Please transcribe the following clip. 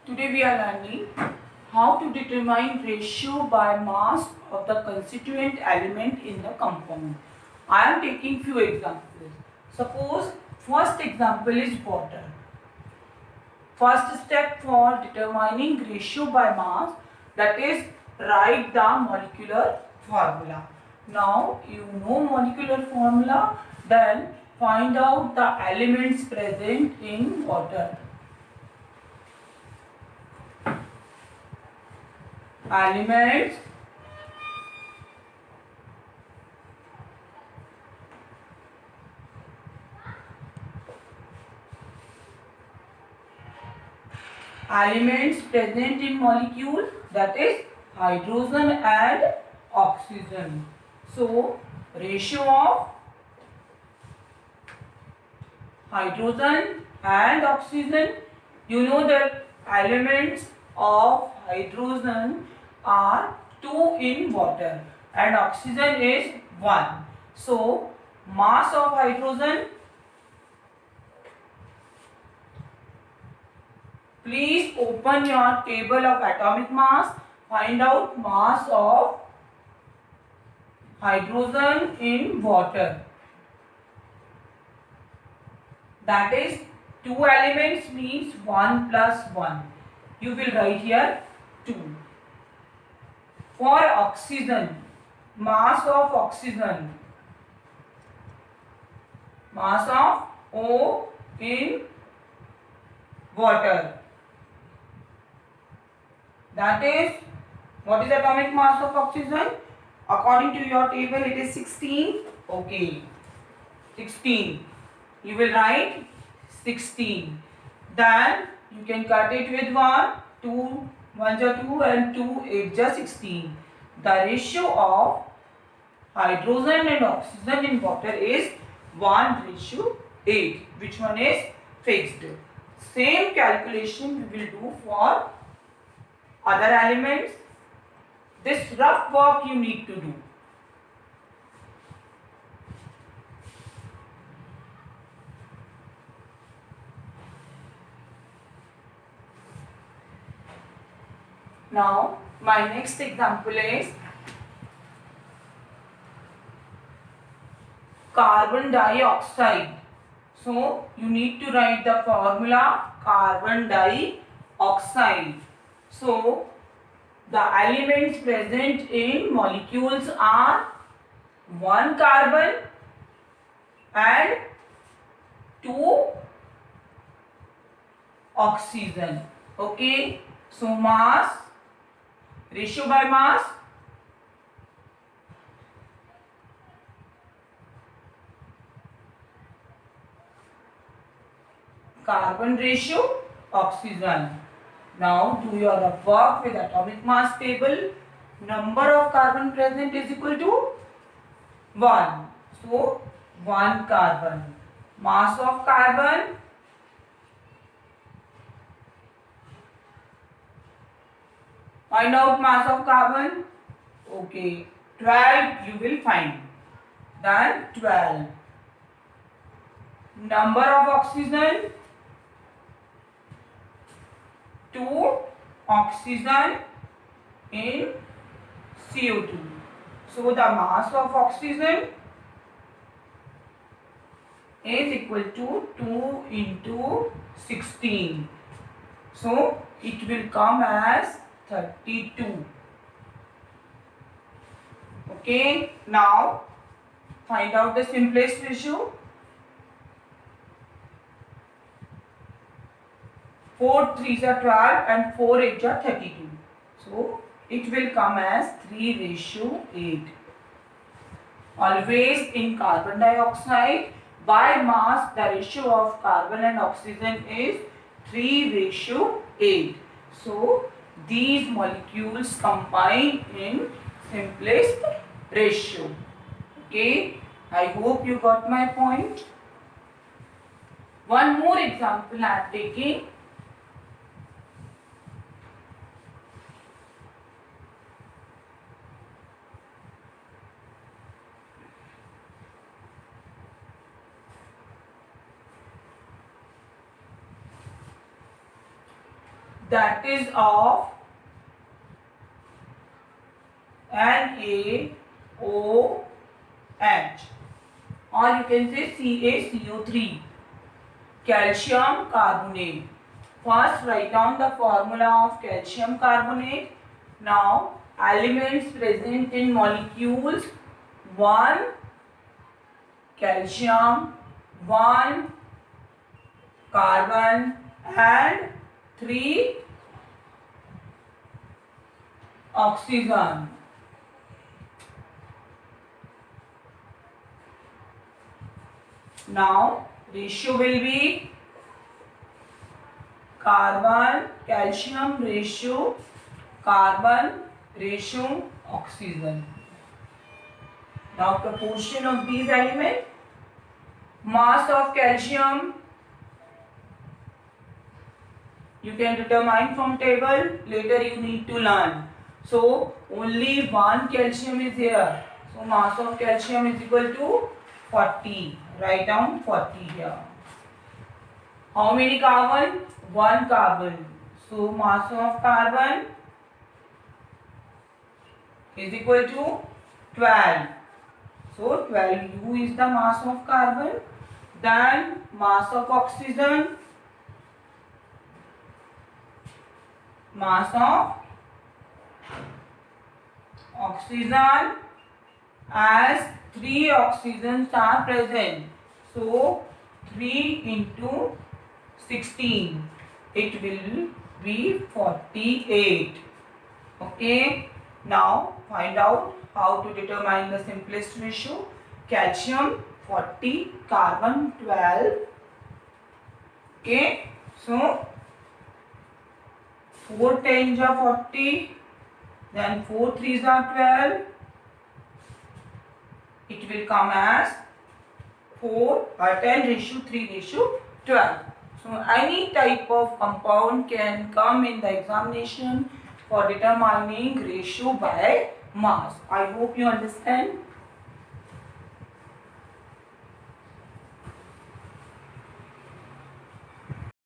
Today we are learning how to determine ratio by mass of the constituent element in the compound. I am taking few examples. Suppose first example is water. First step for determining ratio by mass, that is write the molecular formula. Now you know molecular formula, then find out the elements present in water. Elements present in molecule, that is hydrogen and oxygen. So ratio of hydrogen and oxygen, you know that elements of hydrogen are 2 in water and oxygen is 1. So mass of hydrogen, please open your table of atomic mass, find out mass of hydrogen in water. That is 2 elements means 1 plus 1. You will write here 2. For oxygen, mass of oxygen, mass of O in water. That is, what is atomic mass of oxygen? According to your table, it is 16. Okay, 16. You will write 16. Then you can cut it with 1, 2, 1 is 2 and 2, 8 is 16. The ratio of hydrogen and oxygen in water is 1:8. Which one is fixed? Same calculation we will do for other elements. This rough work you need to do. Now, my next example is carbon dioxide. So, you need to write the formula carbon dioxide. So, the elements present in molecules are 1 carbon and 2 oxygen. Okay. So, mass, ratio by mass, carbon ratio, oxygen. Now do your work with atomic mass table. Number of carbon present is equal to 1. So 1 carbon. Mass of carbon, find out mass of carbon. Okay, 12 you will find. Then 12. Number of oxygen, 2 oxygen in CO2. So the mass of oxygen is equal to 2 into 16. So it will come as 32. Okay, now find out the simplest ratio. 4 3s are 12 and 4 8s are 32. So it will come as 3:8. Always in carbon dioxide, by mass the ratio of carbon and oxygen is 3:8. So these molecules combine in simplest ratio. Okay, I hope you got my point. One more example I am taking. that is of NaOH, or you can say CaCO3, calcium carbonate. First write down the formula of calcium carbonate. Now elements present in molecules: 1 calcium, 1 carbon and 3 oxygen. Now ratio will be carbon calcium ratio carbon ratio oxygen. Now proportion of these elements: mass of calcium you can determine from table, later you need to learn. So only 1 calcium is here, so mass of calcium is equal to 40. Write down 40 here. How many carbon? 1 carbon, so mass of carbon is equal to 12. So 12 U is the mass of carbon. Then mass of oxygen, as 3 oxygens are present, so 3 into 16, it will be 48. Okay, now find out how to determine the simplest ratio. Calcium 40, carbon 12. Okay, so 4 10s are 40, then 4 3s are 12. It will come as 4 or 10:3:12. So any type of compound can come in the examination for determining ratio by mass. I hope you understand.